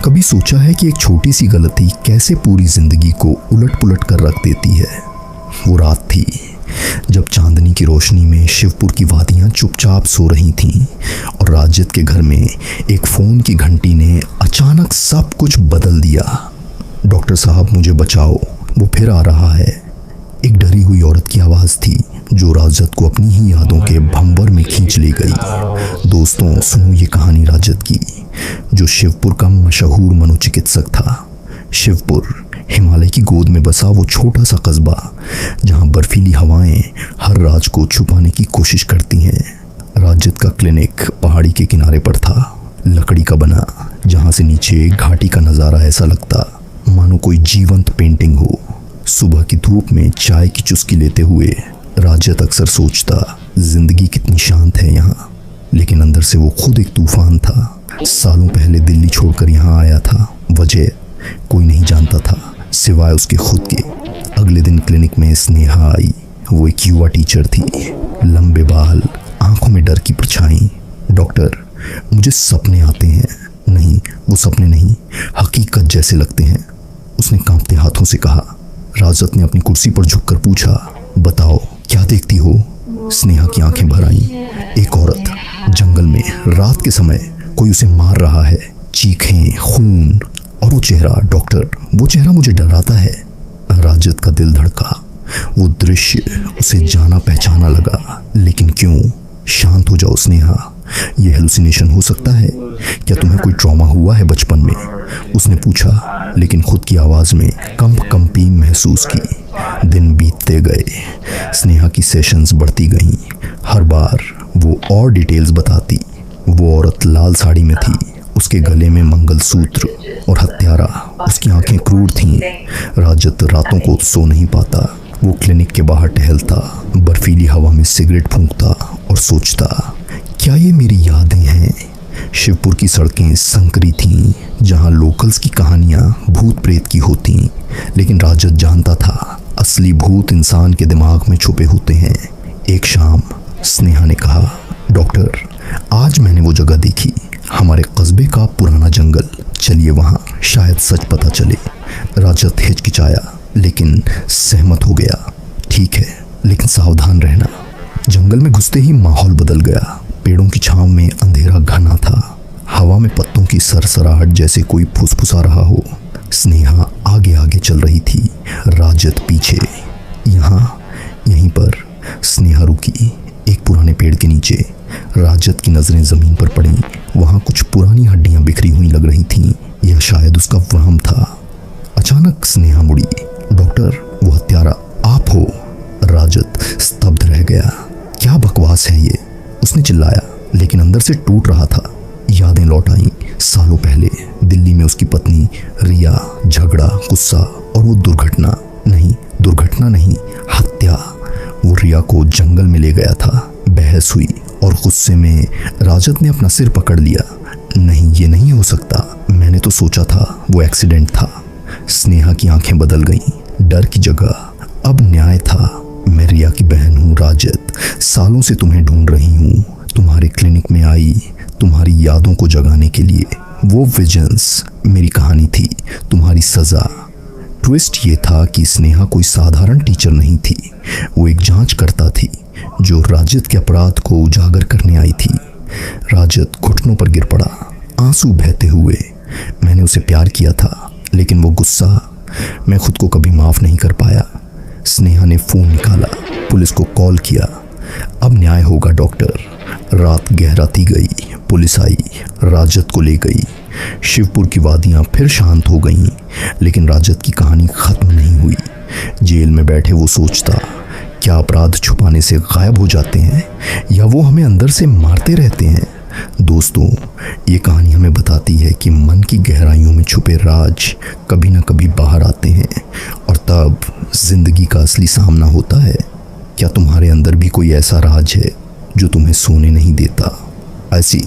कभी सोचा है कि एक छोटी सी गलती कैसे पूरी जिंदगी को उलट पुलट कर रख देती है? वो रात थी जब चांदनी की रोशनी में शिवपुर की वादियां चुपचाप सो रही थीं और राजत के घर में एक फ़ोन की घंटी ने अचानक सब कुछ बदल दिया। डॉक्टर साहब मुझे बचाओ, वो फिर आ रहा है। एक डरी हुई औरत की आवाज़ थी जो राजत को अपनी ही यादों के भंवर में खींच ले गई। दोस्तों, सुनो ये कहानी राजत की, जो शिवपुर का मशहूर मनोचिकित्सक था। शिवपुर हिमालय की गोद में बसा वो छोटा सा कस्बा जहां बर्फीली हवाएं हर राज को छुपाने की कोशिश करती हैं। राजत का क्लिनिक पहाड़ी के किनारे पर था, लकड़ी का बना, जहां से नीचे घाटी का नज़ारा ऐसा लगता मानो कोई जीवंत पेंटिंग हो। सुबह की धूप में चाय की चुस्की लेते हुए राजत अक्सर सोचता, जिंदगी कितनी शांत है यहाँ, लेकिन अंदर से वो खुद एक तूफान था। सालों पहले दिल्ली छोड़कर यहाँ आया था, वजह कोई नहीं जानता था सिवाय उसके खुद के। अगले दिन क्लिनिक में स्नेहा आई। वो एक युवा टीचर थी, लंबे बाल, आंखों में डर की परछाई। डॉक्टर, मुझे सपने आते हैं। नहीं, वो सपने नहीं, हकीकत जैसे लगते हैं, उसने कांपते हाथों से कहा। राजत ने अपनी कुर्सी पर झुककर पूछा, बताओ क्या देखती हो? स्नेहा की आंखें भर आईं। एक औरत, जंगल में, रात के समय, कोई उसे मार रहा है। चीखें, खून, और वो चेहरा, डॉक्टर, वो चेहरा मुझे डराता है। राजत का दिल धड़का। वो दृश्य उसे जाना पहचाना लगा। लेकिन क्यों? शांत हो जाओ स्नेहा, ये हेलुसिनेशन हो सकता है। क्या तुम्हें कोई ट्रॉमा हुआ है बचपन में? उसने पूछा, लेकिन खुद की आवाज़ में कंपी महसूस की। दिन बीतते गए, स्नेहा की सेशंस बढ़ती गईं। हर बार वो और डिटेल्स बताती। वो औरत लाल साड़ी में थी, उसके गले में मंगलसूत्र और हत्यारा। उसकी आंखें क्रूर थीं। राजत रातों को सो नहीं पाता। वो क्लिनिक के बाहर टहलता, बर्फीली हवा में सिगरेट फूंकता और सोचता, क्या ये मेरी यादें हैं? शिवपुर की सड़कें संकरी थीं, जहां लोकल्स की कहानियां भूत प्रेत की होती, लेकिन राजत जानता था असली भूत इंसान के दिमाग में छुपे होते हैं। एक शाम स्नेहा ने कहा, डॉक्टर, आज मैंने वो जगह देखी, हमारे कस्बे का पुराना जंगल, चलिए वहाँ, शायद सच पता चले। राजत हिचकिचाया, लेकिन सहमत हो गया। ठीक है, लेकिन सावधान रहना। जंगल में घुसते ही माहौल बदल गया। पेड़ों की छांव में अंधेरा घना था, हवा में पत्तों की सरसराहट जैसे कोई फुसफुसा रहा हो। स्नेहा आगे आगे चल रही थी, राजत पीछे। यहीं पर स्नेहा रुकी, एक पुराने पेड़ के नीचे। राजत की नज़रें ज़मीन पर पड़ी। वहाँ कुछ पुरानी हड्डियाँ बिखरी हुई लग रही थीं। यह शायद उसका वहम था। अचानक स्नेहा मुड़ी। डॉक्टर, वो हत्यारा आप हो? राजत स्तब्ध रह गया। क्या बकवास है ये? उसने चिल्लाया, लेकिन अंदर से टूट रहा था। यादें लौट आईं। सालों पहले दिल्ली में उसकी पत्नी रिया, झगड़ा, गुस्सा और वो दुर्घटना नहीं, हत्या। वो रिया को जंगल में ले गया था। बहस हुई और गुस्से में राजत ने अपना सिर पकड़ लिया। नहीं, ये नहीं हो सकता, मैंने तो सोचा था वो एक्सीडेंट था। स्नेहा की आंखें बदल गईं। डर की जगह अब न्याय था। मैं रिया की बहन हूँ राजत, सालों से तुम्हें ढूंढ रही हूँ। तुम्हारे क्लिनिक में आई, तुम्हारी यादों को जगाने के लिए। वो विजन्स मेरी कहानी थी, तुम्हारी सज़ा। ट्विस्ट ये था कि स्नेहा कोई साधारण टीचर नहीं थी, वो एक जांचकर्ता थी जो राजत के अपराध को उजागर करने आई थी। राजत घुटनों पर गिर पड़ा, आंसू बहते हुए। मैंने उसे प्यार किया था, लेकिन वो गुस्सा, मैं खुद को कभी माफ़ नहीं कर पाया। स्नेहा ने फ़ोन निकाला, पुलिस को कॉल किया। अब न्याय होगा डॉक्टर। रात गहराती गई, पुलिस आई, राजत को ले गई। शिवपुर की वादियाँ फिर शांत हो गईं, लेकिन राजत की कहानी ख़त्म नहीं हुई। जेल में बैठे वो सोचता, क्या अपराध छुपाने से गायब हो जाते हैं या वो हमें अंदर से मारते रहते हैं? दोस्तों, ये कहानी हमें बताती है कि मन की गहराइयों में छुपे राज कभी ना कभी बाहर आते हैं और तब जिंदगी का असली सामना होता है। क्या तुम्हारे अंदर भी कोई ऐसा राज है जो तुम्हें सोने नहीं देता? ऐसी